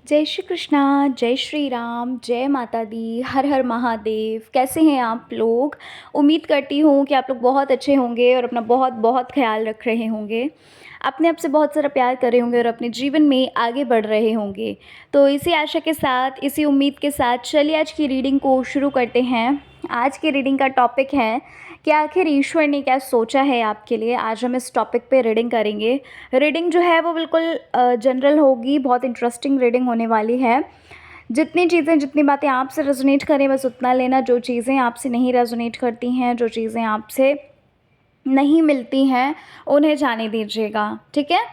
जय श्री कृष्णा, जय श्री राम, जय माता दी, हर हर महादेव। कैसे हैं आप लोग? उम्मीद करती हूँ कि आप लोग बहुत अच्छे होंगे और अपना बहुत बहुत ख्याल रख रहे होंगे। अपने आप से बहुत सारा प्यार कर रहे होंगे और अपने जीवन में आगे बढ़ रहे होंगे। तो इसी आशा के साथ, इसी उम्मीद के साथ चलिए आज की रीडिंग को शुरू करते हैं। आज की रीडिंग का टॉपिक है कि आखिर ईश्वर ने क्या सोचा है आपके लिए। आज हम इस टॉपिक पे रीडिंग करेंगे। रीडिंग जो है वो बिल्कुल जनरल होगी, बहुत इंटरेस्टिंग रीडिंग होने वाली है। जितनी बातें आपसे रेजोनेट करें बस उतना लेना। जो चीज़ें आपसे नहीं रेजोनेट करती हैं, जो चीज़ें आपसे नहीं मिलती हैं, उन्हें जाने दीजिएगा, ठीक है।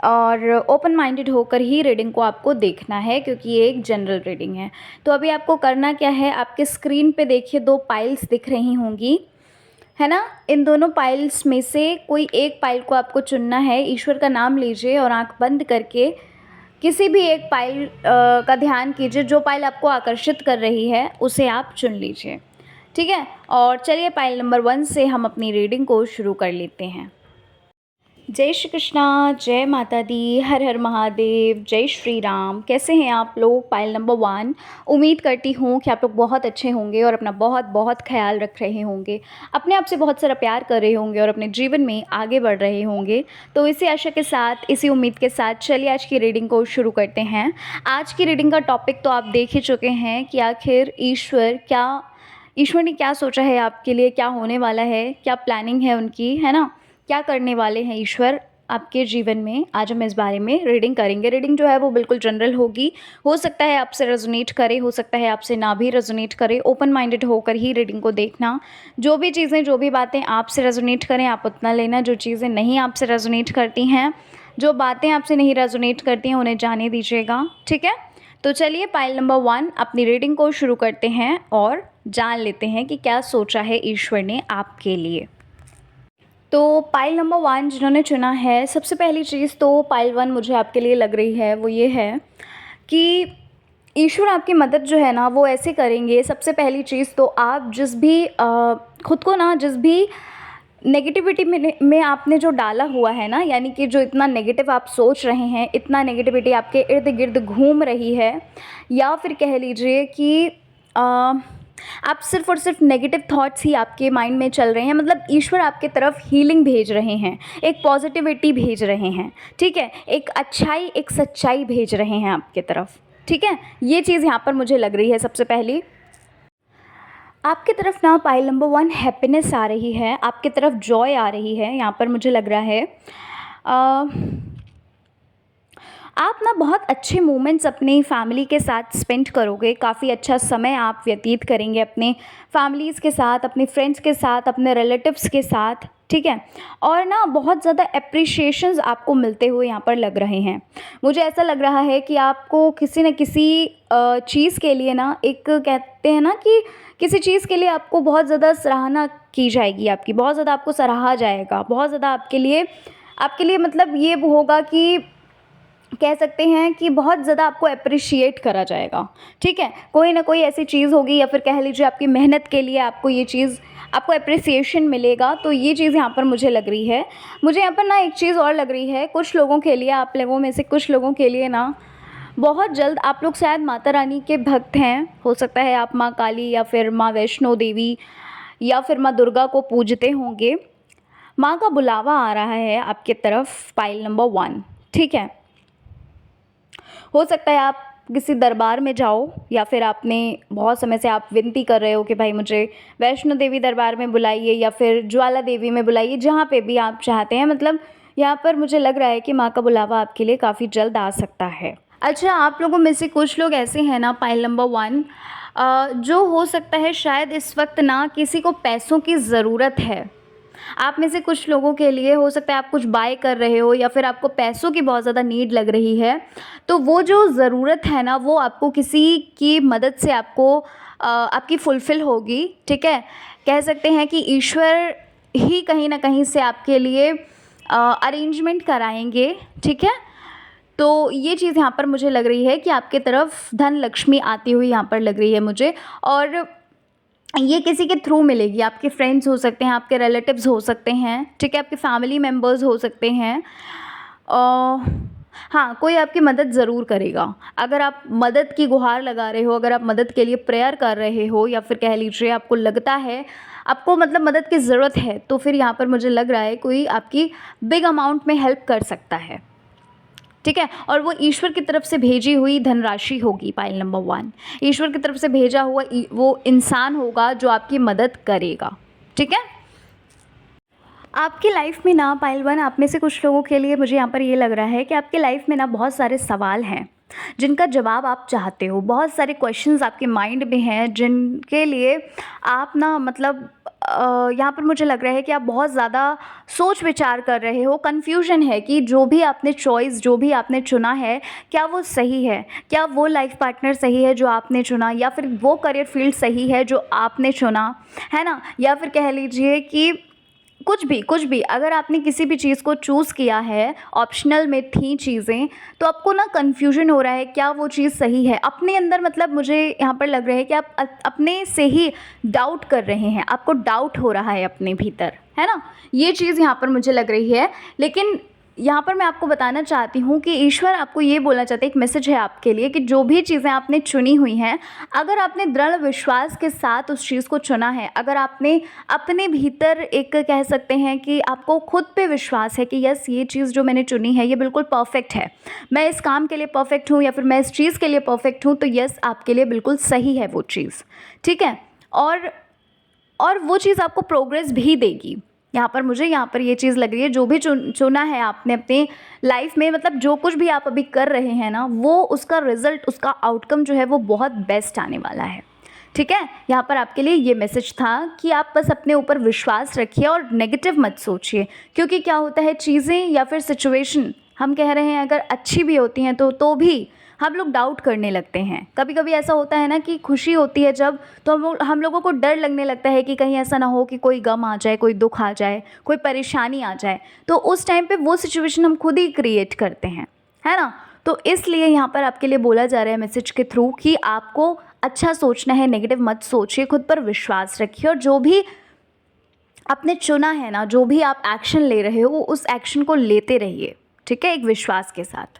और ओपन माइंडेड होकर ही रीडिंग को आपको देखना है, क्योंकि ये एक जनरल रीडिंग है। तो अभी आपको करना क्या है, आपके स्क्रीन पे देखिए 2 पाइल्स दिख रही होंगी, है ना। इन दोनों पाइल्स में से कोई एक पाइल को आपको चुनना है। ईश्वर का नाम लीजिए और आंख बंद करके किसी भी एक पाइल का ध्यान कीजिए। जो पाइल आपको आकर्षित कर रही है उसे आप चुन लीजिए, ठीक है। और चलिए पाइल नंबर 1 से हम अपनी रीडिंग को शुरू कर लेते हैं। जय श्री कृष्णा, जय माता दी, हर हर महादेव, जय श्री राम। कैसे हैं आप लोग? Pile number 1। उम्मीद करती हूँ कि आप लोग बहुत अच्छे होंगे और अपना बहुत बहुत ख्याल रख रहे होंगे, अपने आप से बहुत सारा प्यार कर रहे होंगे और अपने जीवन में आगे बढ़ रहे होंगे। तो इसी आशा के साथ, इसी उम्मीद के साथ चलिए आज की रीडिंग को शुरू करते हैं। आज की रीडिंग का टॉपिक तो आप देख ही चुके हैं कि आखिर ईश्वर ने क्या सोचा है आपके लिए, क्या होने वाला है, क्या प्लानिंग है उनकी, है ना। क्या करने वाले हैं ईश्वर आपके जीवन में, आज हम इस बारे में रीडिंग करेंगे। रीडिंग जो है वो बिल्कुल जनरल होगी। हो सकता है आपसे रेजोनेट करे, हो सकता है आपसे ना भी रेजोनेट करे। ओपन माइंडेड होकर ही रीडिंग को देखना। जो भी चीज़ें, जो भी बातें आपसे रेजोनेट करें आप उतना लेना। जो चीज़ें नहीं आपसे रेजोनेट करती हैं, जो बातें आपसे नहीं रेजोनेट करती हैं, उन्हें जाने दीजिएगा, ठीक है। तो चलिए पाइल नंबर 1 अपनी रीडिंग को शुरू करते हैं और जान लेते हैं कि क्या सोचा है ईश्वर ने आपके लिए। तो पाइल नंबर 1 जिन्होंने चुना है, सबसे पहली चीज़ तो पाइल 1 मुझे आपके लिए लग रही है वो ये है कि ईश्वर आपकी मदद जो है ना वो ऐसे करेंगे। सबसे पहली चीज़ तो आप जिस भी खुद को ना, जिस भी नेगेटिविटी में आपने जो डाला हुआ है ना, यानी कि जो इतना नेगेटिव आप सोच रहे हैं, इतना नेगेटिविटी आपके इर्द गिर्द घूम रही है, या फिर कह लीजिए कि आप सिर्फ़ और सिर्फ नेगेटिव थॉट्स ही आपके माइंड में चल रहे हैं। मतलब ईश्वर आपके तरफ हीलिंग भेज रहे हैं, एक पॉजिटिविटी भेज रहे हैं, ठीक है। एक अच्छाई, एक सच्चाई भेज रहे हैं आपके तरफ, ठीक है। ये चीज़ यहाँ पर मुझे लग रही है। सबसे पहली आपकी तरफ ना पाइल नंबर 1 हैप्पीनेस आ रही है, आपकी तरफ जॉय आ रही है। यहाँ पर मुझे लग रहा है आप ना बहुत अच्छे मोमेंट्स अपनी फैमिली के साथ स्पेंड करोगे। काफ़ी अच्छा समय आप व्यतीत करेंगे अपने फैमिलीज़ के साथ, अपने फ्रेंड्स के साथ, अपने रिलेटिव्स के साथ, ठीक है। और ना बहुत ज़्यादा एप्रिशिएशंस आपको मिलते हुए यहाँ पर लग रहे हैं। मुझे ऐसा लग रहा है कि आपको किसी न किसी चीज़ के लिए ना, एक कहते हैं ना कि किसी चीज़ के लिए आपको बहुत ज़्यादा सराहना की जाएगी, आपकी बहुत ज़्यादा आपको सराहा जाएगा, बहुत ज़्यादा आपके लिए मतलब ये होगा कि कह सकते हैं कि बहुत ज़्यादा आपको एप्रिशिएट करा जाएगा, ठीक है। कोई ना कोई ऐसी चीज़ होगी, या फिर कह लीजिए आपकी मेहनत के लिए आपको एप्रिसिएशन मिलेगा। तो ये चीज़ यहाँ पर मुझे लग रही है। मुझे यहाँ पर ना एक चीज़ और लग रही है, कुछ लोगों के लिए, आप लोगों में से कुछ लोगों के लिए ना बहुत जल्द, आप लोग शायद माता रानी के भक्त हैं। हो सकता है आप माँ काली या फिर माँ वैष्णो देवी या फिर माँ दुर्गा को पूजते होंगे। माँ का बुलावा आ रहा है आपकी तरफ, पाइल नंबर 1, ठीक है। हो सकता है आप किसी दरबार में जाओ, या फिर आपने बहुत समय से आप विनती कर रहे हो कि भाई मुझे वैष्णो देवी दरबार में बुलाइए या फिर ज्वाला देवी में बुलाइए, जहाँ पे भी आप चाहते हैं। मतलब यहाँ पर मुझे लग रहा है कि माँ का बुलावा आपके लिए काफ़ी जल्द आ सकता है। अच्छा, आप लोगों में से कुछ लोग ऐसे हैं ना, पाइल नंबर 1, जो हो सकता है शायद इस वक्त ना किसी को पैसों की ज़रूरत है। आप में से कुछ लोगों के लिए हो सकता है आप कुछ बाय कर रहे हो, या फिर आपको पैसों की बहुत ज़्यादा नीड लग रही है। तो वो जो ज़रूरत है ना, वो आपको किसी की मदद से आपकी फुलफ़िल होगी, ठीक है। कह सकते हैं कि ईश्वर ही कहीं ना कहीं से आपके लिए अरेंजमेंट कराएंगे, ठीक है। तो ये चीज़ यहाँ पर मुझे लग रही है कि आपके तरफ धन लक्ष्मी आती हुई यहाँ पर लग रही है मुझे। और ये किसी के थ्रू मिलेगी। आपके फ्रेंड्स हो सकते हैं, आपके रिलेटिव्स हो सकते हैं, ठीक है, आपके फैमिली मेम्बर्स हो सकते हैं। हाँ, कोई आपकी मदद ज़रूर करेगा। अगर आप मदद की गुहार लगा रहे हो, अगर आप मदद के लिए प्रेयर कर रहे हो या फिर कह लीजिए आपको लगता है, आपको मतलब मदद की ज़रूरत है, तो फिर यहाँ पर मुझे लग रहा है कोई आपकी बिग अमाउंट में हेल्प कर सकता है। ठीक है? और वो ईश्वर की तरफ से भेजी हुई धनराशि होगी, पाइल नंबर 1। ईश्वर की तरफ से भेजा हुआ वो इंसान होगा जो आपकी मदद करेगा। ठीक है? आपकी लाइफ में ना पाइल 1, आप में से कुछ लोगों के लिए मुझे यहाँ पर ये लग रहा है कि आपकी लाइफ में ना बहुत सारे सवाल हैं जिनका जवाब आप चाहते हो। बहुत सारे क्वेश्चंस आपके माइंड में हैं जिनके लिए आप ना मतलब यहाँ पर मुझे लग रहा है कि आप बहुत ज़्यादा सोच विचार कर रहे हो। कन्फ्यूजन है कि जो भी आपने चॉइस, जो भी आपने चुना है, क्या वो सही है? क्या वो लाइफ पार्टनर सही है जो आपने चुना, या फिर वो करियर फील्ड सही है जो आपने चुना, है ना? या फिर कह लीजिए कि कुछ भी अगर आपने किसी भी चीज़ को चूज़ किया है, ऑप्शनल में थी चीज़ें, तो आपको ना कन्फ्यूजन हो रहा है क्या वो चीज़ सही है अपने अंदर। मतलब मुझे यहाँ पर लग रहा है कि आप अपने से ही डाउट कर रहे हैं, आपको डाउट हो रहा है अपने भीतर, है ना? ये चीज़ यहाँ पर मुझे लग रही है। लेकिन यहाँ पर मैं आपको बताना चाहती हूँ कि ईश्वर आपको ये बोलना चाहते हैं, एक मैसेज है आपके लिए कि जो भी चीज़ें आपने चुनी हुई हैं, अगर आपने दृढ़ विश्वास के साथ उस चीज़ को चुना है, अगर आपने अपने भीतर एक कह सकते हैं कि आपको खुद पे विश्वास है कि यस, ये चीज़ जो मैंने चुनी है ये बिल्कुल परफेक्ट है, मैं इस काम के लिए परफेक्ट हूँ या फिर मैं इस चीज़ के लिए परफेक्ट हूँ, तो यस, आपके लिए बिल्कुल सही है वो चीज़। ठीक है? और वो चीज़ आपको प्रोग्रेस भी देगी। यहाँ पर ये चीज़ लग रही है, जो भी चुना है आपने अपने लाइफ में, मतलब जो कुछ भी आप अभी कर रहे हैं ना, वो उसका रिज़ल्ट, उसका आउटकम जो है वो बहुत बेस्ट आने वाला है। ठीक है? यहाँ पर आपके लिए ये मैसेज था कि आप बस अपने ऊपर विश्वास रखिए और नेगेटिव मत सोचिए। क्योंकि क्या होता है, चीज़ें या फिर सिचुएशन हम कह रहे हैं अगर अच्छी भी होती हैं तो भी हम लोग डाउट करने लगते हैं। कभी कभी ऐसा होता है ना कि खुशी होती है जब, तो हम लोगों को डर लगने लगता है कि कहीं ऐसा ना हो कि कोई गम आ जाए, कोई दुख आ जाए, कोई परेशानी आ जाए, तो उस टाइम पे वो सिचुएशन हम खुद ही क्रिएट करते हैं, है ना? तो इसलिए यहाँ पर आपके लिए बोला जा रहा है मैसेज के थ्रू कि आपको अच्छा सोचना है, नेगेटिव मत सोचिए, खुद पर विश्वास रखिए और जो भी आपने चुना है ना, जो भी आप एक्शन ले रहे हो, उस एक्शन को लेते रहिए। ठीक है? एक विश्वास के साथ।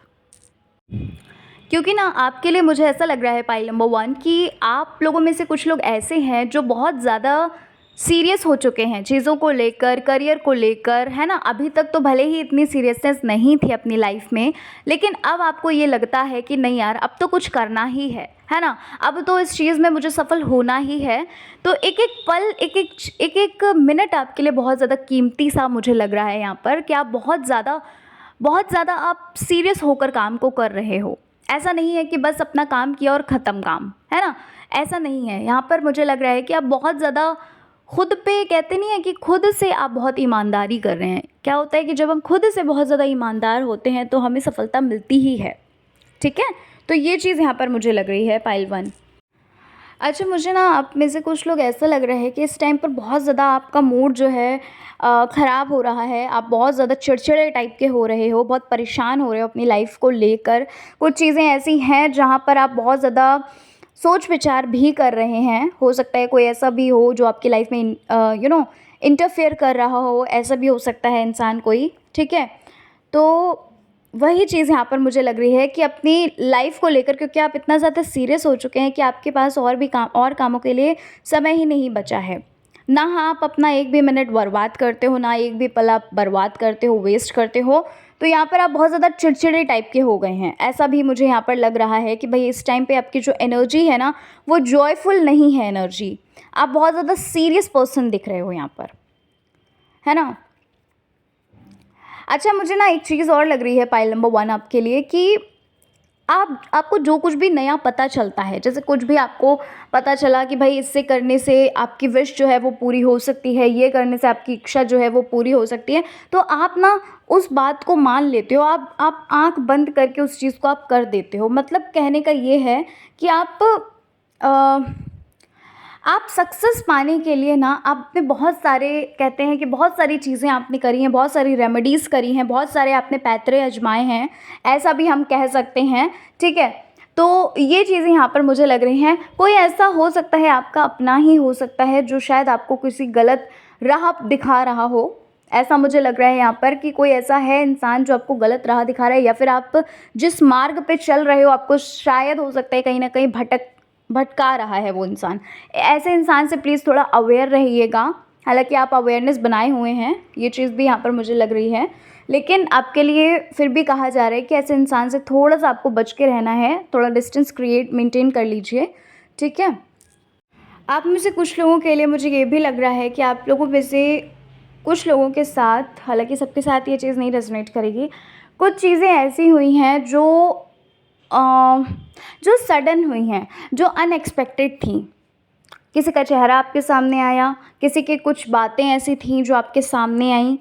क्योंकि ना आपके लिए मुझे ऐसा लग रहा है, पाइल नंबर 1, कि आप लोगों में से कुछ लोग ऐसे हैं जो बहुत ज़्यादा सीरियस हो चुके हैं चीज़ों को लेकर, करियर को लेकर, है ना? अभी तक तो भले ही इतनी सीरियसनेस नहीं थी अपनी लाइफ में, लेकिन अब आपको ये लगता है कि नहीं यार, अब तो कुछ करना ही है ना? अब तो इस चीज़ में मुझे सफल होना ही है। तो एक एक पल, एक एक मिनट आपके लिए बहुत ज़्यादा कीमती सा मुझे लग रहा है यहाँ पर, कि आप बहुत ज़्यादा आप सीरियस होकर काम को कर रहे हो। ऐसा नहीं है कि बस अपना काम किया और ख़त्म काम, है ना? ऐसा नहीं है। यहाँ पर मुझे लग रहा है कि आप बहुत ज़्यादा खुद पे, कहते नहीं है कि खुद से आप बहुत ईमानदारी कर रहे हैं। क्या होता है कि जब हम खुद से बहुत ज़्यादा ईमानदार होते हैं तो हमें सफलता मिलती ही है। ठीक है? तो ये चीज़ यहाँ पर मुझे लग रही है, पाइल 1। अच्छा, मुझे ना आप में से कुछ लोग ऐसा लग रहा है कि इस टाइम पर बहुत ज़्यादा आपका मूड जो है ख़राब हो रहा है। आप बहुत ज़्यादा चिड़चिड़े टाइप के हो रहे हो, बहुत परेशान हो रहे हो अपनी लाइफ़ को लेकर। कुछ चीज़ें ऐसी हैं जहाँ पर आप बहुत ज़्यादा सोच विचार भी कर रहे हैं। हो सकता है कोई ऐसा भी हो जो आपकी लाइफ़ में इंटरफेयर कर रहा हो, ऐसा भी हो सकता है इंसान कोई। ठीक है? तो वही चीज़ यहाँ पर मुझे लग रही है कि अपनी लाइफ़ को लेकर, क्योंकि आप इतना ज़्यादा सीरियस हो चुके हैं कि आपके पास और कामों के लिए समय ही नहीं बचा है। ना आप अपना एक भी मिनट बर्बाद करते हो, ना एक भी पल आप बर्बाद करते हो, वेस्ट करते हो। तो यहाँ पर आप बहुत ज़्यादा चिड़चिड़े टाइप के हो गए हैं। ऐसा भी मुझे यहाँ पर लग रहा है कि भई इस टाइम पे आपकी जो एनर्जी है ना, वो जॉयफुल नहीं है एनर्जी। आप बहुत ज़्यादा सीरियस पर्सन दिख रहे हो यहाँ पर, है ना? अच्छा, मुझे ना एक चीज़ और लग रही है, पाइल नंबर 1, आपके लिए, कि आपको जो कुछ भी नया पता चलता है, जैसे कुछ भी आपको पता चला कि भाई इससे करने से आपकी विश जो है वो पूरी हो सकती है, ये करने से आपकी इच्छा जो है वो पूरी हो सकती है, तो आप ना उस बात को मान लेते हो। आप आँख बंद करके उस चीज़ को आप कर देते हो। मतलब कहने का ये है कि आप सक्सेस पाने के लिए ना आपने बहुत सारे, कहते हैं कि बहुत सारी चीज़ें आपने करी हैं, बहुत सारी रेमेडीज़ करी हैं, बहुत सारे आपने पैतरे आजमाए हैं, ऐसा भी हम कह सकते हैं। ठीक है? तो ये चीज़ें यहाँ पर मुझे लग रही हैं। कोई ऐसा हो सकता है, आपका अपना ही हो सकता है, जो शायद आपको किसी गलत राह दिखा रहा हो, ऐसा मुझे लग रहा है यहाँ पर कि कोई ऐसा है इंसान जो आपको गलत राह दिखा रहा है, या फिर आप जिस मार्ग पे चल रहे हो आपको शायद हो सकता है कहीं ना कहीं भटका रहा है वो इंसान। ऐसे इंसान से प्लीज़ थोड़ा अवेयर रहिएगा। हालांकि आप अवेयरनेस बनाए हुए हैं, ये चीज़ भी यहाँ पर मुझे लग रही है, लेकिन आपके लिए फिर भी कहा जा रहा है कि ऐसे इंसान से थोड़ा सा आपको बच के रहना है, थोड़ा डिस्टेंस मेंटेन कर लीजिए, ठीक है। आप में से कुछ लोगों के लिए मुझे ये भी लग रहा है कि आप लोगों में से कुछ लोगों के साथ, हालांकि सबके साथ ये चीज़ नहीं रेजोनेट करेगी, कुछ चीज़ें ऐसी हुई हैं अ, जो सडन हुई हैं, जो अनएक्सपेक्टेड थी। किसी का चेहरा आपके सामने आया, किसी की कुछ बातें ऐसी थीं जो आपके सामने आईं,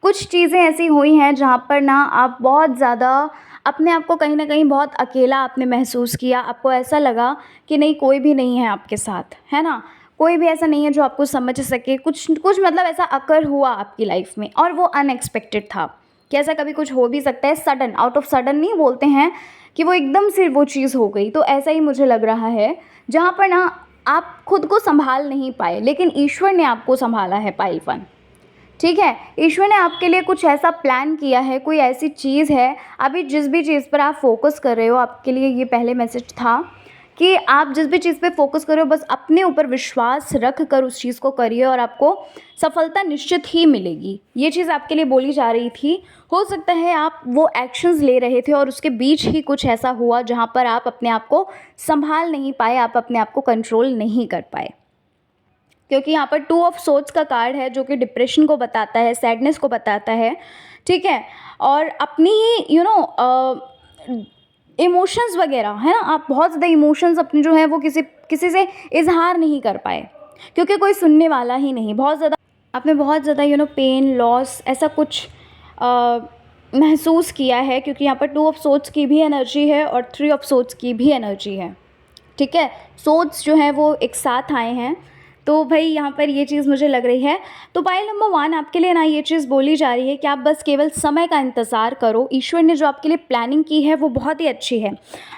कुछ चीज़ें ऐसी हुई हैं जहाँ पर ना आप बहुत ज़्यादा अपने आप को कहीं न कहीं बहुत अकेला आपने महसूस किया। आपको ऐसा लगा कि नहीं, कोई भी नहीं है आपके साथ, है ना? कोई भी ऐसा नहीं है जो आपको समझ सके। कुछ कुछ मतलब ऐसा अकर हुआ आपकी लाइफ़ में और वो अनएक्सपेक्टेड था कि ऐसा कभी कुछ हो भी सकता है। सडन, आउट ऑफ सडन नहीं बोलते हैं कि वो एकदम से वो चीज़ हो गई। तो ऐसा ही मुझे लग रहा है, जहाँ पर ना आप खुद को सँभाल नहीं पाए, लेकिन ईश्वर ने आपको सँभाला है पाइल 1, ठीक है। ईश्वर ने आपके लिए कुछ ऐसा प्लान किया है, कोई ऐसी चीज़ है। अभी जिस भी चीज़ पर आप फोकस कर रहे हो, आपके लिए ये पहले मैसेज था कि आप जिस भी चीज़ पे फोकस कर रहे हो बस अपने ऊपर विश्वास रख कर उस चीज़ को करिए और आपको सफलता निश्चित ही मिलेगी। ये चीज़ आपके लिए बोली जा रही थी। हो सकता है आप वो एक्शंस ले रहे थे और उसके बीच ही कुछ ऐसा हुआ जहाँ पर आप अपने आप को संभाल नहीं पाए, आप अपने आप को कंट्रोल नहीं कर पाए। क्योंकि यहाँ पर 2 ऑफ सोर्ड्स का कार्ड है जो कि डिप्रेशन को बताता है, सैडनेस को बताता है, ठीक है। और अपनी ही इमोशंस वगैरह, है ना, आप बहुत ज़्यादा इमोशंस अपने जो है वो किसी किसी से इजहार नहीं कर पाए क्योंकि कोई सुनने वाला ही नहीं। बहुत ज़्यादा आपने बहुत ज़्यादा पेन, लॉस, ऐसा कुछ अ, महसूस किया है, क्योंकि यहाँ पर 2 ऑफ सोर्ड्स की भी एनर्जी है और 3 ऑफ सोर्ड्स की भी एनर्जी है, ठीक है। सोर्ड्स जो हैं वो एक साथ आए हैं, तो भाई यहाँ पर ये चीज़ मुझे लग रही है। तो पाइल नंबर 1 आपके लिए ना ये चीज़ बोली जा रही है कि आप बस केवल समय का इंतज़ार करो। ईश्वर ने जो आपके लिए प्लानिंग की है वो बहुत ही अच्छी है।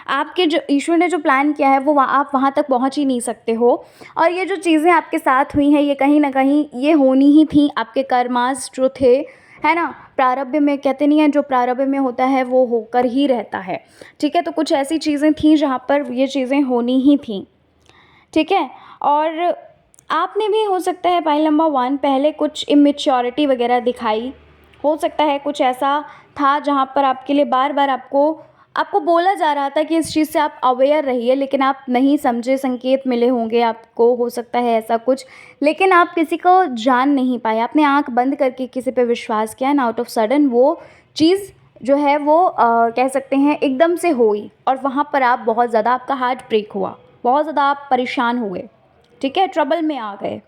आपके जो ईश्वर ने जो प्लान किया है वो आप वहाँ तक पहुँच ही नहीं सकते हो। और ये जो चीज़ें आपके साथ हुई हैं ये कहीं ना कहीं ये होनी ही थी। आपके कर्मास जो थे, है ना, प्रारब्ध में कहते नहीं है, जो प्रारब्ध में होता है वो होकर ही रहता है, ठीक है। तो कुछ ऐसी चीज़ें थीं जहाँ पर ये चीज़ें होनी ही थीं, ठीक है। और आपने भी हो सकता है पाइल नंबर 1 पहले कुछ इमेच्योरिटी वगैरह दिखाई। हो सकता है कुछ ऐसा था जहाँ पर आपके लिए बार बार आपको आपको बोला जा रहा था कि इस चीज़ से आप अवेयर रहिए, लेकिन आप नहीं समझे, संकेत मिले होंगे आपको, हो सकता है ऐसा कुछ, लेकिन आप किसी को जान नहीं पाए। आपने आंख बंद करके किसी पे विश्वास किया एंड आउट ऑफ सडन वो चीज़ जो है वो कह सकते हैं एकदम से हुई और वहाँ पर आप बहुत ज़्यादा, आपका हार्ट ब्रेक हुआ, बहुत ज़्यादा आप परेशान हुए, ठीक है, ट्रबल में आ गए।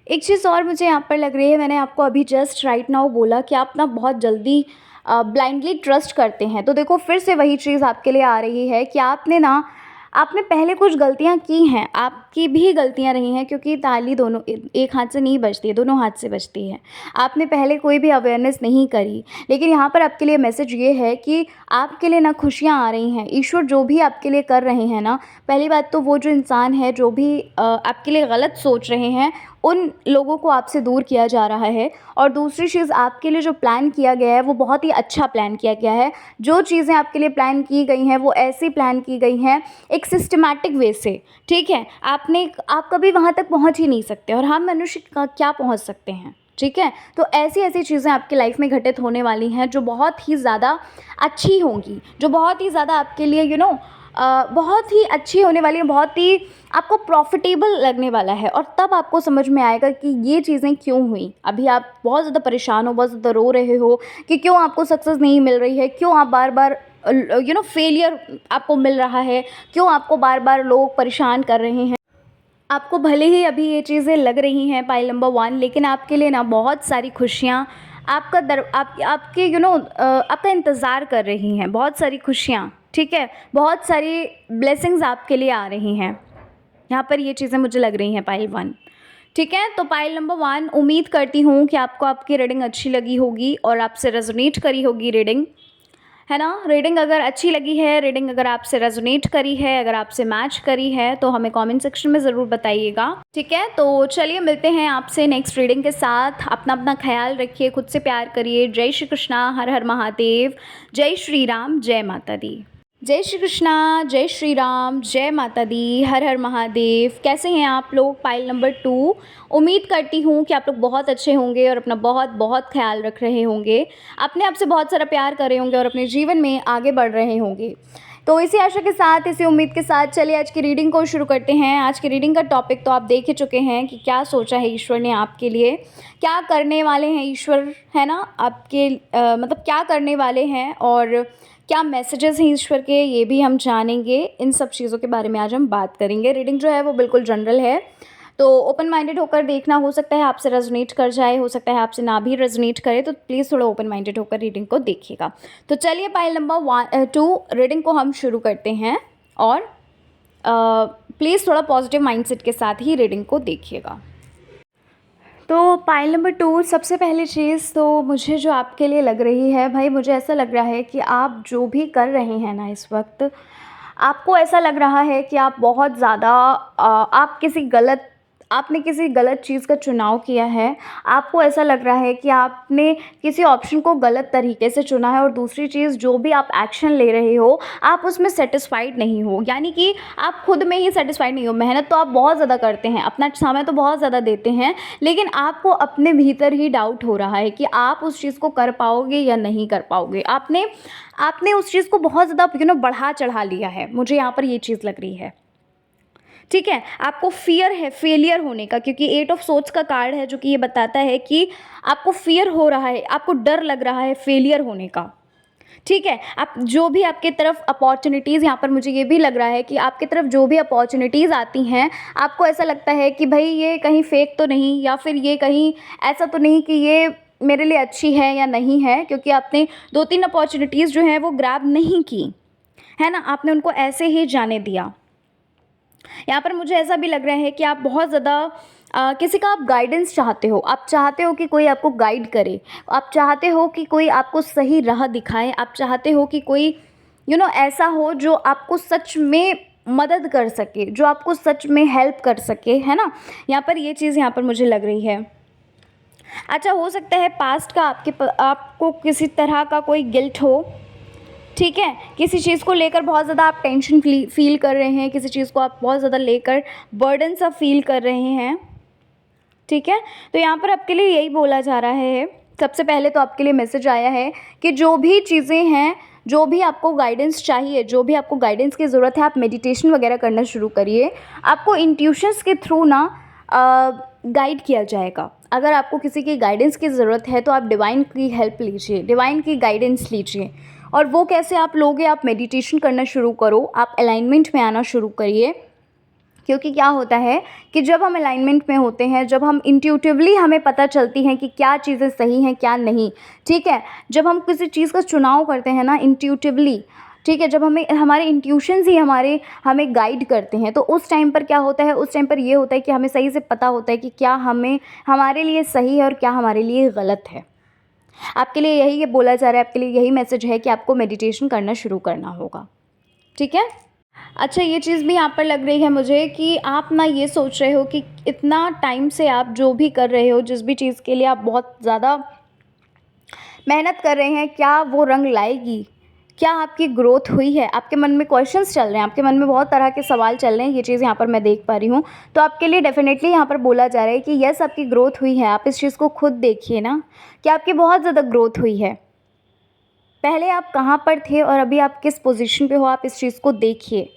एक चीज़ और मुझे यहाँ पर लग रही है, मैंने आपको अभी जस्ट राइट नाउ बोला कि आप ना बहुत जल्दी ब्लाइंडली ट्रस्ट करते हैं, तो देखो फिर से वही चीज़ आपके लिए आ रही है कि आपने पहले कुछ गलतियाँ की हैं, आपकी भी गलतियाँ रही हैं, क्योंकि ताली दोनों एक हाथ से नहीं बजती है, दोनों हाथ से बजती है। आपने पहले कोई भी अवेयरनेस नहीं करी, लेकिन यहाँ पर आपके लिए मैसेज ये है कि आपके लिए ना खुशियाँ आ रही हैं। ईश्वर जो भी आपके लिए कर रहे हैं ना, पहली बात तो वो जो इंसान है जो भी आपके लिए गलत सोच रहे हैं उन लोगों को आपसे दूर किया जा रहा है, और दूसरी चीज़ आपके लिए जो प्लान किया गया है वो बहुत ही अच्छा प्लान किया गया है। जो चीज़ें आपके लिए प्लान की गई हैं वो ऐसी प्लान की गई हैं एक सिस्टमैटिक वे से, ठीक है। आप कभी वहाँ तक पहुँच ही नहीं सकते और हम मनुष्य क्या पहुँच सकते हैं, ठीक है। तो ऐसी ऐसी चीज़ें आपकी लाइफ में घटित होने वाली हैं जो बहुत ही ज़्यादा अच्छी होंगी, जो बहुत ही ज़्यादा आपके लिए बहुत ही अच्छी होने वाली है, बहुत ही आपको प्रॉफिटेबल लगने वाला है, और तब आपको समझ में आएगा कि ये चीज़ें क्यों हुई। अभी आप बहुत ज़्यादा परेशान हो, बहुत ज़्यादा रो रहे हो कि क्यों आपको सक्सेस नहीं मिल रही है, क्यों आप बार बार फेलियर आपको मिल रहा है, क्यों आपको बार बार लोग परेशान कर रहे हैं। आपको भले ही अभी ये चीज़ें लग रही हैं पाइल नंबर 1, लेकिन आपके लिए ना बहुत सारी खुशियाँ आपका इंतज़ार कर रही हैं, बहुत सारी खुशियाँ, ठीक है, बहुत सारी ब्लेसिंग्स आपके लिए आ रही हैं। यहाँ पर ये चीज़ें मुझे लग रही हैं पाइल 1, ठीक है। तो पाइल नंबर 1, उम्मीद करती हूँ कि आपको आपकी रीडिंग अच्छी लगी होगी और आपसे रेजोनेट करी होगी रीडिंग, है ना। रीडिंग अगर अच्छी लगी है, रीडिंग अगर आपसे रेजोनेट करी है, अगर आपसे मैच करी है, तो हमें कमेंट सेक्शन में ज़रूर बताइएगा, ठीक है। तो चलिए मिलते हैं आपसे नेक्स्ट रीडिंग के साथ। अपना अपना ख्याल रखिए, खुद से प्यार करिए। जय श्री कृष्णा, हर हर महादेव, जय श्री राम, जय माता दी। जय श्री कृष्णा, जय श्री राम, जय माता दी, हर हर महादेव। कैसे हैं आप लोग? Pile number 2। उम्मीद करती हूँ कि आप लोग बहुत अच्छे होंगे और अपना बहुत बहुत ख्याल रख रहे होंगे, अपने आप से बहुत सारा प्यार कर रहे होंगे और अपने जीवन में आगे बढ़ रहे होंगे। तो इसी आशा के साथ, इसी उम्मीद के साथ चलिए आज की रीडिंग को शुरू करते हैं। आज की रीडिंग का टॉपिक तो आप देख ही चुके हैं कि क्या सोचा है ईश्वर ने आपके लिए, क्या करने वाले हैं ईश्वर, है ना, आपके मतलब क्या करने वाले हैं और क्या मैसेजेस हैं ईश्वर के, ये भी हम जानेंगे। इन सब चीज़ों के बारे में आज हम बात करेंगे। रीडिंग जो है वो बिल्कुल जनरल है, तो ओपन माइंडेड होकर देखना। हो सकता है आपसे रेजोनेट कर जाए, हो सकता है आपसे ना भी रेजोनेट करे, तो प्लीज़ थोड़ा ओपन माइंडेड होकर रीडिंग को देखिएगा। तो चलिए पाइल नंबर 2 रीडिंग को हम शुरू करते हैं और प्लीज़ थोड़ा पॉजिटिव माइंडसेट के साथ ही रीडिंग को देखिएगा। तो पाइल नंबर 2, सबसे पहली चीज़ तो मुझे जो आपके लिए लग रही है भाई, मुझे ऐसा लग रहा है कि आप जो भी कर रहे हैं ना इस वक्त, आपको ऐसा लग रहा है कि आप बहुत ज़्यादा आपने किसी गलत चीज़ का चुनाव किया है। आपको ऐसा लग रहा है कि आपने किसी ऑप्शन को गलत तरीके से चुना है, और दूसरी चीज़ जो भी आप एक्शन ले रहे हो आप उसमें सेटिस्फाइड नहीं हो, यानी कि आप खुद में ही सेटिस्फाइड नहीं हो। मेहनत तो आप बहुत ज़्यादा करते हैं, अपना समय तो बहुत ज़्यादा देते हैं, लेकिन आपको अपने भीतर ही डाउट हो रहा है कि आप उस चीज़ को कर पाओगे या नहीं कर पाओगे। आपने उस चीज़ को बहुत ज़्यादा बढ़ा चढ़ा लिया है, मुझे यहाँ पर ये चीज़ लग रही है, ठीक है। आपको फियर है फेलियर होने का, क्योंकि 8 ऑफ सोर्ड्स का कार्ड है जो कि ये बताता है कि आपको फियर हो रहा है, आपको डर लग रहा है फेलियर होने का, ठीक है। आप जो भी आपके तरफ अपॉर्चुनिटीज़, यहाँ पर मुझे ये भी लग रहा है कि आपकी तरफ जो भी अपॉर्चुनिटीज़ आती हैं, आपको ऐसा लगता है कि भाई ये कहीं फेक तो नहीं, या फिर ये कहीं ऐसा तो नहीं कि ये मेरे लिए अच्छी है या नहीं है, क्योंकि आपने 2-3 अपॉर्चुनिटीज़ जो हैं वो ग्रैब नहीं की, है ना, आपने उनको ऐसे ही जाने दिया। यहाँ पर मुझे ऐसा भी लग रहा है कि आप बहुत ज़्यादा किसी का आप गाइडेंस चाहते हो, आप चाहते हो कि कोई आपको गाइड करे, आप चाहते हो कि कोई आपको सही राह दिखाए, आप चाहते हो कि कोई ऐसा हो जो आपको सच में मदद कर सके, जो आपको सच में हेल्प कर सके, है ना। यहाँ पर ये चीज़ यहाँ पर मुझे लग रही है। अच्छा, हो सकता है पास्ट का आपको किसी तरह का कोई गिल्ट हो, ठीक है, किसी चीज़ को लेकर बहुत ज़्यादा आप टेंशन फील कर रहे हैं, किसी चीज़ को आप बहुत ज़्यादा लेकर बर्डन सा फील कर रहे हैं, ठीक है। तो यहाँ पर आपके लिए यही बोला जा रहा है, सबसे पहले तो आपके लिए मैसेज आया है कि जो भी चीज़ें हैं, जो भी आपको गाइडेंस चाहिए, जो भी आपको गाइडेंस की ज़रूरत है, आप मेडिटेशन वगैरह करना शुरू करिए। आपको इंट्यूशंस के थ्रू ना गाइड किया जाएगा। अगर आपको किसी की गाइडेंस की ज़रूरत है तो आप डिवाइन की हेल्प लीजिए, डिवाइन की गाइडेंस लीजिए। और वो कैसे आप लोगे? आप मेडिटेशन करना शुरू करो, आप अलाइनमेंट में आना शुरू करिए, क्योंकि क्या होता है कि जब हम अलाइनमेंट में होते हैं, जब हम इंट्यूटिवली हमें पता चलती हैं कि क्या चीज़ें सही हैं क्या नहीं, ठीक है। जब हम किसी चीज़ का चुनाव करते हैं ना इंट्यूटिवली, ठीक है, जब हमारे इंट्यूशंस ही हमें गाइड करते हैं, तो उस टाइम पर क्या होता है, उस टाइम पर ये होता है कि हमें सही से पता होता है कि क्या हमारे लिए सही है और क्या हमारे लिए गलत है। आपके लिए यही ये बोला जा रहा है, आपके लिए यही मैसेज है कि आपको मेडिटेशन करना शुरू करना होगा, ठीक है। अच्छा, ये चीज़ भी यहाँ पर लग रही है मुझे कि आप ना ये सोच रहे हो कि इतना टाइम से आप जो भी कर रहे हो, जिस भी चीज़ के लिए आप बहुत ज़्यादा मेहनत कर रहे हैं, क्या वो रंग लाएगी, क्या आपकी ग्रोथ हुई है? आपके मन में क्वेश्चंस चल रहे हैं, आपके मन में बहुत तरह के सवाल चल रहे हैं, ये चीज़ यहाँ पर मैं देख पा रही हूँ। तो आपके लिए डेफिनेटली यहाँ पर बोला जा रहा है कि यस, आपकी ग्रोथ हुई है। आप इस चीज़ को खुद देखिए ना कि आपकी बहुत ज़्यादा ग्रोथ हुई है। पहले आप कहाँ पर थे और अभी आप किस पोजीशन पे हो, आप इस चीज़ को देखिए,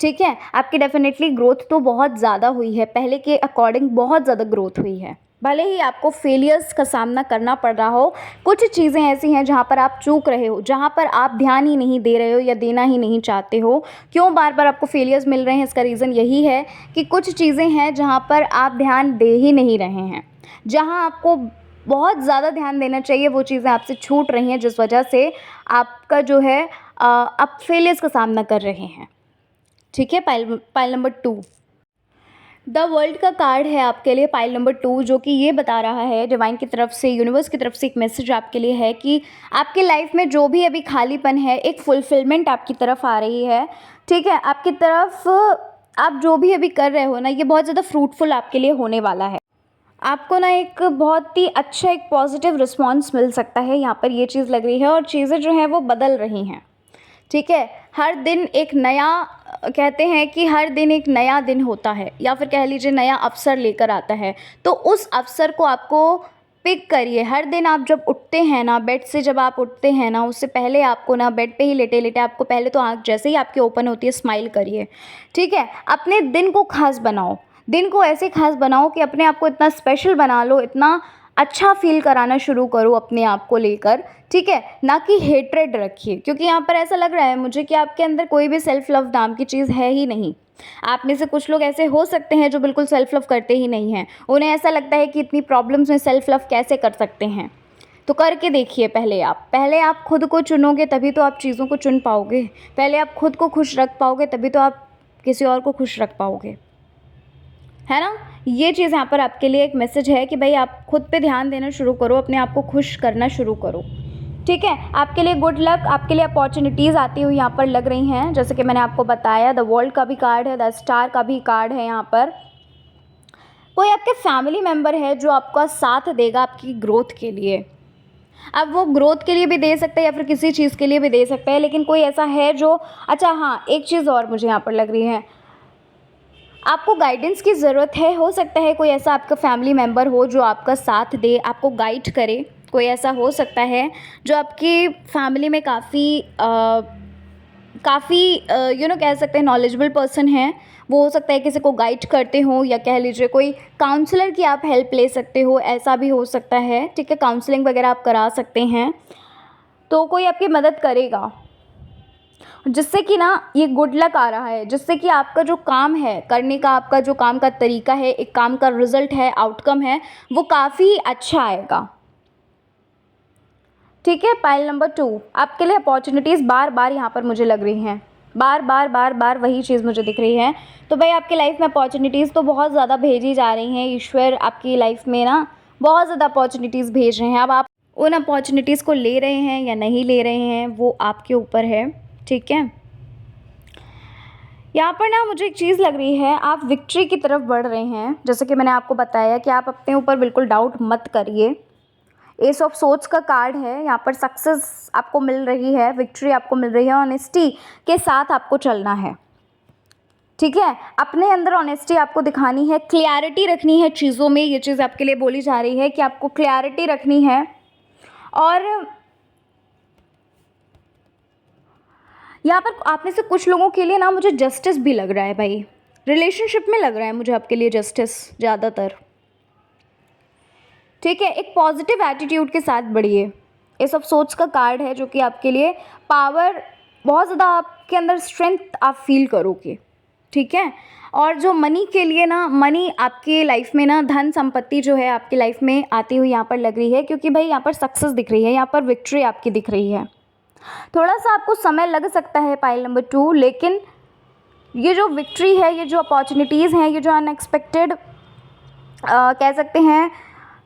ठीक है। आपकी डेफिनेटली ग्रोथ तो बहुत ज़्यादा हुई है, पहले के अकॉर्डिंग बहुत ज़्यादा ग्रोथ हुई है। भले ही आपको फेलियर्स का सामना करना पड़ रहा हो, कुछ चीज़ें ऐसी हैं जहाँ पर आप चूक रहे हो, जहाँ पर आप ध्यान ही नहीं दे रहे हो या देना ही नहीं चाहते हो। क्यों बार बार आपको फेलियर्स मिल रहे हैं? इसका रीज़न यही है कि कुछ चीज़ें हैं जहाँ पर आप ध्यान दे ही नहीं रहे हैं, जहाँ आपको बहुत ज़्यादा ध्यान देना चाहिए, वो चीज़ें आपसे छूट रही हैं, जिस वजह से आपका जो है आप फेलियर्स का सामना कर रहे हैं, ठीक है। पाइल नंबर 2, द वर्ल्ड का कार्ड है आपके लिए पाइल नंबर 2, जो कि ये बता रहा है डिवाइन की तरफ से, यूनिवर्स की तरफ से एक मैसेज आपके लिए है कि आपकी लाइफ में जो भी अभी खालीपन है, एक फुलफिलमेंट आपकी तरफ आ रही है। ठीक है, आपकी तरफ आप जो भी अभी कर रहे हो ना, ये बहुत ज़्यादा फ्रूटफुल आपके लिए होने वाला है। आपको ना एक बहुत ही अच्छा एक पॉजिटिव रिस्पॉन्स मिल सकता है, यहाँ पर ये चीज़ लग रही है, और चीज़ें जो हैं वो बदल रही हैं। ठीक है, हर दिन एक नया, कहते हैं कि हर दिन एक नया दिन होता है, या फिर कह लीजिए नया अवसर लेकर आता है। तो उस अवसर को आपको पिक करिए। हर दिन आप जब उठते हैं ना, बेड से जब आप उठते हैं ना, उससे पहले आपको ना बेड पे ही लेटे लेटे आपको पहले तो आँख जैसे ही आपकी ओपन होती है स्माइल करिए। ठीक है, अपने दिन को खास बनाओ, दिन को ऐसे खास बनाओ कि अपने आप को इतना स्पेशल बना लो, इतना अच्छा फील कराना शुरू करो अपने आप को लेकर। ठीक है, ना कि हेट्रेड रखिए, क्योंकि यहाँ पर ऐसा लग रहा है मुझे कि आपके अंदर कोई भी सेल्फ लव नाम की चीज़ है ही नहीं। आप में से कुछ लोग ऐसे हो सकते हैं जो बिल्कुल सेल्फ लव करते ही नहीं हैं। उन्हें ऐसा लगता है कि इतनी प्रॉब्लम्स में सेल्फ लव कैसे कर सकते हैं। तो करके देखिए। पहले आप खुद को चुनोगे तभी तो आप चीज़ों को चुन पाओगे। पहले आप खुद को खुश रख पाओगे तभी तो आप किसी और को खुश रख पाओगे, है ना। ये चीज़ यहाँ पर आपके लिए एक मैसेज है कि भाई आप खुद पे ध्यान देना शुरू करो, अपने आप को खुश करना शुरू करो। ठीक है, आपके लिए गुड लक, आपके लिए अपॉर्चुनिटीज़ आती हुई यहाँ पर लग रही हैं। जैसे कि मैंने आपको बताया, द वर्ल्ड का भी कार्ड है, द स्टार का भी कार्ड है। यहाँ पर कोई आपके फैमिली मेम्बर है जो आपका साथ देगा आपकी ग्रोथ के लिए। अब वो ग्रोथ के लिए भी दे सकता है या फिर किसी चीज़ के लिए भी दे सकता है, लेकिन कोई ऐसा है जो, अच्छा हाँ, एक चीज़ और मुझे यहाँ पर लग रही है, आपको गाइडेंस की ज़रूरत है। हो सकता है कोई ऐसा आपका फैमिली मेम्बर हो जो आपका साथ दे, आपको गाइड करे। कोई ऐसा हो सकता है जो आपकी फैमिली में काफ़ी कह सकते हैं नॉलेजेबल पर्सन हैं। वो हो सकता है किसी को गाइड करते हो, या कह लीजिए कोई काउंसलर की आप हेल्प ले सकते हो, ऐसा भी हो सकता है। ठीक है, काउंसलिंग वगैरह आप करा सकते हैं, तो कोई आपकी मदद करेगा, जिससे कि ना ये गुड लक आ रहा है, जिससे कि आपका जो काम है करने का, आपका जो काम का तरीका है, एक काम का रिजल्ट है, आउटकम है, वो काफ़ी अच्छा आएगा। ठीक है, पाइल नंबर 2 आपके लिए अपॉर्चुनिटीज़ बार बार यहाँ पर मुझे लग रही हैं, बार बार वही चीज़ मुझे दिख रही है। तो भाई आपकी लाइफ में अपॉर्चुनिटीज़ तो बहुत ज़्यादा भेजी जा रही हैं। ईश्वर आपकी लाइफ में ना बहुत ज़्यादा अपॉर्चुनिटीज़ भेज रहे हैं। अब आप उन अपॉर्चुनिटीज़ को ले रहे हैं या नहीं ले रहे हैं, वो आपके ऊपर है। ठीक है, यहाँ पर ना मुझे एक चीज़ लग रही है, आप विक्ट्री की तरफ बढ़ रहे हैं। जैसे कि मैंने आपको बताया कि आप अपने ऊपर बिल्कुल डाउट मत करिए। एस ऑफ सोर्ड्स का कार्ड है, यहाँ पर सक्सेस आपको मिल रही है, विक्ट्री आपको मिल रही है। ऑनेस्टी के साथ आपको चलना है। ठीक है, अपने अंदर ऑनेस्टी आपको दिखानी है, क्लैरिटी रखनी है चीज़ों में। ये चीज़ आपके लिए बोली जा रही है कि आपको क्लैरिटी रखनी है। और यहाँ पर आप में से कुछ लोगों के लिए ना मुझे जस्टिस भी लग रहा है भाई, रिलेशनशिप में लग रहा है मुझे आपके लिए जस्टिस ज़्यादातर। ठीक है, एक पॉजिटिव एटीट्यूड के साथ बढ़िए। ये सब सोच का कार्ड है जो कि आपके लिए पावर, बहुत ज़्यादा आपके अंदर स्ट्रेंथ आप फील करोगे। ठीक है, और जो मनी के लिए ना, मनी आपकी लाइफ में ना, धन संपत्ति जो है आपकी लाइफ में आती हुई यहाँ पर लग रही है, क्योंकि भाई यहाँ पर सक्सेस दिख रही है, यहाँ पर विक्ट्री आपकी दिख रही है। थोड़ा सा आपको समय लग सकता है पाइल नंबर 2, लेकिन ये जो विक्ट्री है, ये जो अपॉर्चुनिटीज़ हैं, ये जो अनएक्सपेक्टेड कह सकते हैं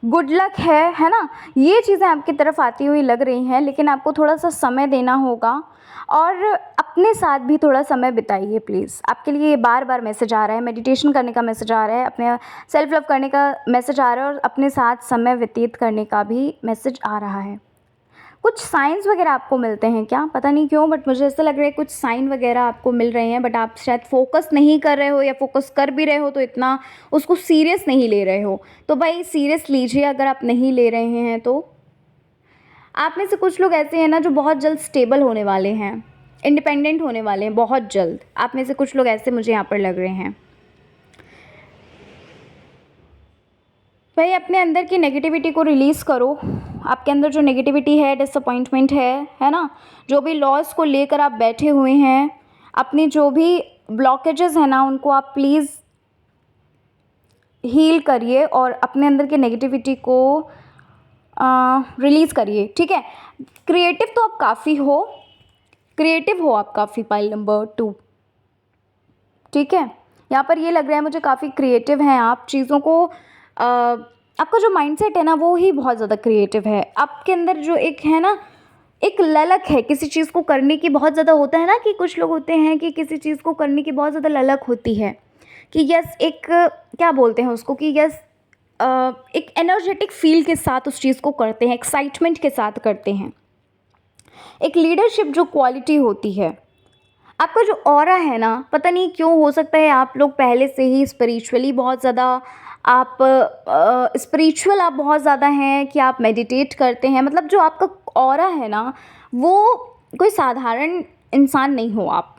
गुड लक है ना, ये चीज़ें आपकी तरफ आती हुई लग रही हैं। लेकिन आपको थोड़ा सा समय देना होगा, और अपने साथ भी थोड़ा समय बिताइए प्लीज़। आपके लिए ये बार बार मैसेज आ रहा है, मेडिटेशन करने का मैसेज आ रहा है, अपने सेल्फ लव करने का मैसेज आ रहा है, और अपने साथ समय व्यतीत करने का भी मैसेज आ रहा है। कुछ साइंस वगैरह आपको मिलते हैं क्या, पता नहीं क्यों, बट मुझे ऐसा लग रहा है कुछ साइन वगैरह आपको मिल रहे हैं, बट आप शायद फोकस नहीं कर रहे हो, या फोकस कर भी रहे हो तो इतना उसको सीरियस नहीं ले रहे हो। तो भाई सीरियस लीजिए, अगर आप नहीं ले रहे हैं तो। आप में से कुछ लोग ऐसे हैं ना जो बहुत जल्द स्टेबल होने वाले हैं, इंडिपेंडेंट होने वाले हैं बहुत जल्द। आप में से कुछ लोग ऐसे मुझे यहाँ पर लग रहे हैं। भाई अपने अंदर की नेगेटिविटी को रिलीज़ करो। आपके अंदर जो नेगेटिविटी है, डिसअपॉइंटमेंट है ना, जो भी लॉस को लेकर आप बैठे हुए हैं, अपनी जो भी ब्लॉकेजेस हैं ना, उनको आप प्लीज़ हील करिए और अपने अंदर की नेगेटिविटी को रिलीज़ करिए। ठीक है, क्रिएटिव तो आप काफ़ी हो, क्रिएटिव हो आप काफ़ी, पाइल नंबर 2। ठीक है, यहाँ पर ये लग रहा है मुझे काफ़ी क्रिएटिव हैं आप, चीज़ों को आपका जो माइंडसेट है ना वो ही बहुत ज़्यादा क्रिएटिव है। आपके अंदर जो एक है ना, एक ललक है किसी चीज़ को करने की, बहुत ज़्यादा होता है ना कि कुछ लोग होते हैं कि किसी चीज़ को करने की बहुत ज़्यादा ललक होती है कि यस, एक क्या बोलते हैं उसको कि यस, एक एनर्जेटिक फील के साथ उस चीज़ को करते हैं, एक्साइटमेंट के साथ करते हैं। एक लीडरशिप जो क्वालिटी होती है, आपका जो ऑरा है ना, पता नहीं क्यों, हो सकता है आप लोग पहले से ही स्पिरिचुअली बहुत ज़्यादा, आप स्पिरिचुअल आप बहुत ज़्यादा हैं कि आप मेडिटेट करते हैं, मतलब जो आपका ऑरा है ना वो कोई साधारण इंसान नहीं हो आप।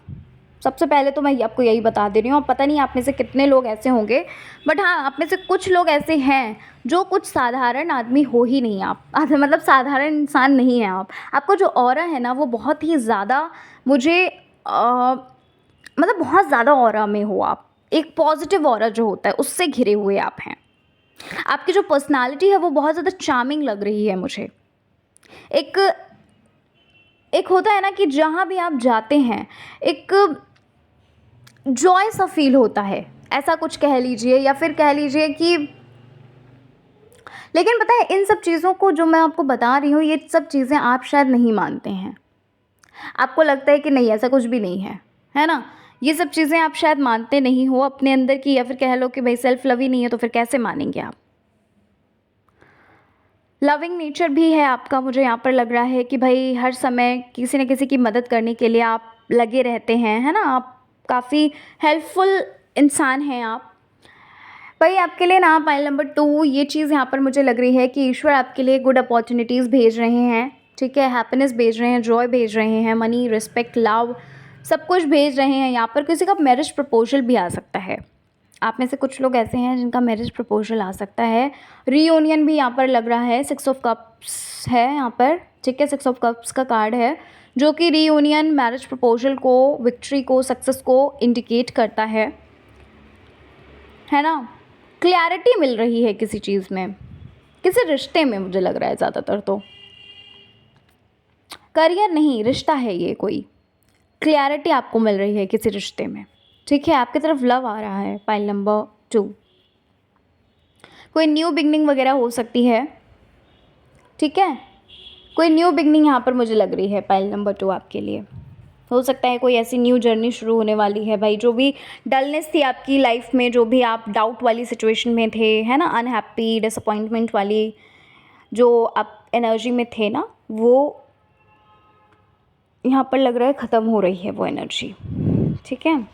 सबसे पहले तो मैं आपको यही बता दे रही हूँ। अब पता नहीं आप में से कितने लोग ऐसे होंगे, बट हाँ, आप में से कुछ लोग ऐसे हैं जो कुछ साधारण आदमी हो ही नहीं आप मतलब साधारण इंसान नहीं है आप। आपका जो ऑरा है ना वो बहुत ही ज़्यादा, मुझे मतलब बहुत ज़्यादा ऑरा में हो आप। एक पॉजिटिव ऑरा जो होता है उससे घिरे हुए आप हैं। आपकी जो पर्सनालिटी है वो बहुत ज़्यादा चार्मिंग लग रही है मुझे। एक एक होता है ना कि जहाँ भी आप जाते हैं एक जॉय सा फील होता है, ऐसा कुछ कह लीजिए, या फिर कह लीजिए कि, लेकिन पता है इन सब चीज़ों को जो मैं आपको बता रही हूँ ये सब चीज़ें आप शायद नहीं मानते हैं। आपको लगता है कि नहीं, ऐसा कुछ भी नहीं है ना? ये सब चीज़ें आप शायद मानते नहीं हो अपने अंदर की, या फिर कह लो कि भाई सेल्फ लव ही नहीं है तो फिर कैसे मानेंगे आप? लविंग नेचर भी है आपका, मुझे यहाँ पर लग रहा है कि भाई हर समय किसी न किसी की मदद करने के लिए आप लगे रहते हैं, है ना? आप काफ़ी हेल्पफुल इंसान हैं आप। भाई आपके लिए ना पाइल नंबर 2 ये चीज़ यहाँ पर मुझे लग रही है कि ईश्वर आपके लिए गुड अपॉर्चुनिटीज़ भेज रहे हैं, ठीक है? हैप्पीनेस भेज रहे हैं, जॉय भेज रहे हैं, मनी, रिस्पेक्ट, लव सब कुछ भेज रहे हैं। यहाँ पर किसी का मैरिज प्रपोजल भी आ सकता है। आप में से कुछ लोग ऐसे हैं जिनका मैरिज प्रपोजल आ सकता है। रीयूनियन भी यहाँ पर लग रहा है, 6 ऑफ कप्स है यहाँ पर, ठीक है? 6 ऑफ कप्स का कार्ड है जो कि रीयूनियन, मैरिज प्रपोजल को, विक्ट्री को, सक्सेस को इंडिकेट करता है ना? क्लैरिटी मिल रही है किसी चीज़ में, किसी रिश्ते में, मुझे लग रहा है ज़्यादातर तो करियर नहीं, रिश्ता है ये कोई। क्लैरिटी आपको मिल रही है किसी रिश्ते में, ठीक है? आपकी तरफ लव आ रहा है, पाइल नंबर 2। कोई न्यू बिगनिंग वगैरह हो सकती है, ठीक है? कोई न्यू बिगनिंग यहाँ पर मुझे लग रही है पाइल नंबर 2 आपके लिए। हो सकता है कोई ऐसी न्यू जर्नी शुरू होने वाली है भाई। जो भी डलनेस थी आपकी लाइफ में, जो भी आप डाउट वाली सिचुएशन में थे, है ना, अनहैप्पी, डिसअपॉइंटमेंट वाली जो आप एनर्जी में थे ना, वो यहाँ पर लग रहा है ख़त्म हो रही है वो एनर्जी, ठीक है?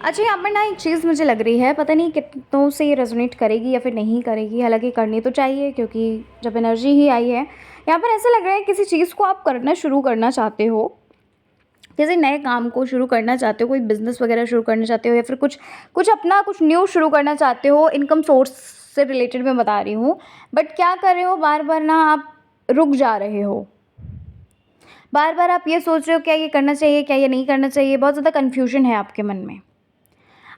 अच्छा, यहाँ पर ना एक चीज़ मुझे लग रही है, पता नहीं कितनों से ये रेजोनेट करेगी या फिर नहीं करेगी, हालांकि करनी तो चाहिए क्योंकि जब एनर्जी ही आई है। यहाँ पर ऐसा लग रहा है किसी चीज़ को आप करना शुरू करना चाहते हो, किसी नए काम को शुरू करना चाहते हो, कोई बिज़नेस वगैरह शुरू करना चाहते हो, या फिर कुछ अपना कुछ न्यू शुरू करना चाहते हो। इनकम सोर्स से रिलेटेड मैं बता रही हूँ, बट क्या कर रहे हो, बार बार ना आप रुक जा रहे हो। बार बार आप ये सोच रहे हो क्या ये करना चाहिए, क्या ये नहीं करना चाहिए, बहुत ज़्यादा कन्फ्यूजन है आपके मन में।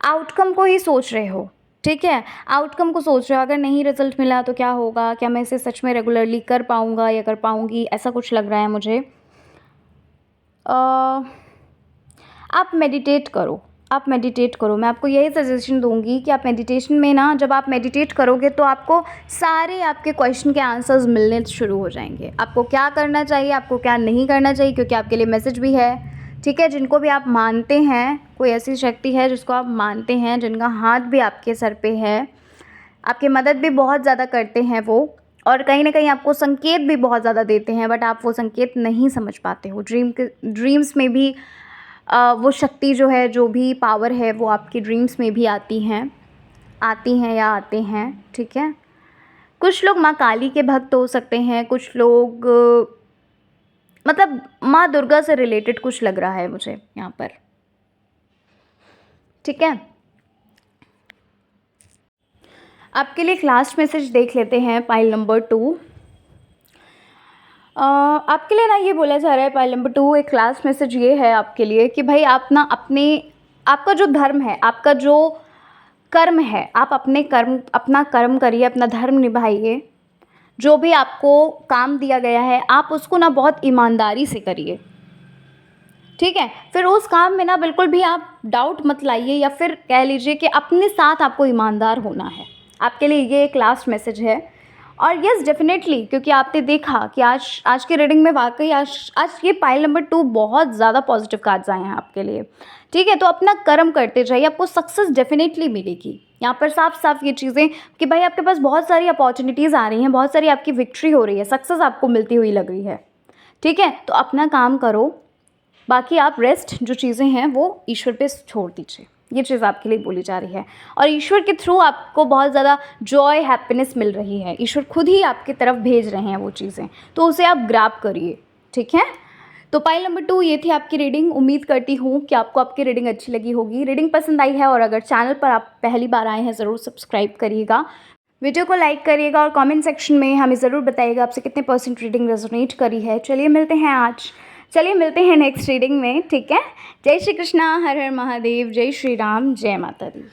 आउटकम को ही सोच रहे हो, ठीक है? आउटकम को सोच रहे हो, अगर नहीं रिजल्ट मिला तो क्या होगा, क्या मैं इसे सच में रेगुलरली कर पाऊँगा या कर पाऊँगी, ऐसा कुछ लग रहा है मुझे। आप मेडिटेट करो, आप मेडिटेट करो। मैं आपको यही सजेशन दूंगी कि आप मेडिटेशन में ना, जब आप मेडिटेट करोगे तो आपको सारे आपके क्वेश्चन के आंसर्स मिलने शुरू हो जाएंगे। आपको क्या करना चाहिए, आपको क्या नहीं करना चाहिए, क्योंकि आपके लिए मैसेज भी है, ठीक है? जिनको भी आप मानते हैं, कोई ऐसी शक्ति है जिसको आप मानते हैं, जिनका हाथ भी आपके सर पे है, आपकी मदद भी बहुत ज़्यादा करते हैं वो, और कहीं ना कहीं आपको संकेत भी बहुत ज़्यादा देते हैं, बट आप वो संकेत नहीं समझ पाते हो। ड्रीम्स में भी वो शक्ति जो है, जो भी पावर है, वो आपकी ड्रीम्स में भी आती हैं या आते हैं, ठीक है? कुछ लोग माँ काली के भक्त हो सकते हैं, कुछ लोग मतलब माँ दुर्गा से रिलेटेड कुछ लग रहा है मुझे यहाँ पर, ठीक है? आपके लिए एक लास्ट मैसेज देख लेते हैं, पाइल नंबर 2। आपके लिए ना ये बोला जा रहा है, पाइल नंबर 2, एक लास्ट मैसेज ये है आपके लिए कि भाई आप ना आपका जो धर्म है, आपका जो कर्म है, आप अपना कर्म करिए, अपना धर्म निभाइए। जो भी आपको काम दिया गया है आप उसको ना बहुत ईमानदारी से करिए, ठीक है? फिर उस काम में ना बिल्कुल भी आप डाउट मत लाइए, या फिर कह लीजिए कि अपने साथ आपको ईमानदार होना है। आपके लिए ये एक लास्ट मैसेज है। और येस डेफ़िनेटली, क्योंकि आपने देखा कि आज की रीडिंग में वाक़ई आज आज ये पाइल नंबर 2 बहुत ज़्यादा पॉज़िटिव कार्ड्स आए हैं आपके लिए। ठीक है? तो अपना कर्म करते जाइए, आपको सक्सेस डेफ़िनेटली मिलेगी। यहाँ पर साफ-साफ ये चीज़ें कि भाई आपके पास बहुत सारी अपॉर्च्युनिटीज़ आ रही हैं, बहुत सारी आपकी विक्ट्री हो रही है, सक्सेस आपको मिलती हुई लग रही है। ठीक है? तो अपना काम करो, बाकी आप रेस्ट जो चीज़ें हैं वो ईश्वर पे छोड़ दीजिए। ये चीज़ आपके लिए बोली जा रही है, और ईश्वर के थ्रू आपको बहुत ज़्यादा जॉय, हैप्पीनेस मिल रही है। ईश्वर खुद ही आपकी तरफ भेज रहे हैं वो चीज़ें, तो उसे आप ग्रैब करिए। ठीक है? तो पाइल नंबर 2 ये थी आपकी रीडिंग। उम्मीद करती हूँ कि आपको आपकी रीडिंग अच्छी लगी होगी। रीडिंग पसंद आई है और अगर चैनल पर आप पहली बार आए हैं, ज़रूर सब्सक्राइब करिएगा, वीडियो को लाइक करिएगा और कमेंट सेक्शन में हमें ज़रूर बताइएगा आपसे कितने % रीडिंग रेजोनेट करी है। चलिए मिलते हैं नेक्स्ट रीडिंग में। ठीक है? जय श्री कृष्णा, हर हर महादेव, जय श्री राम, जय माता दी।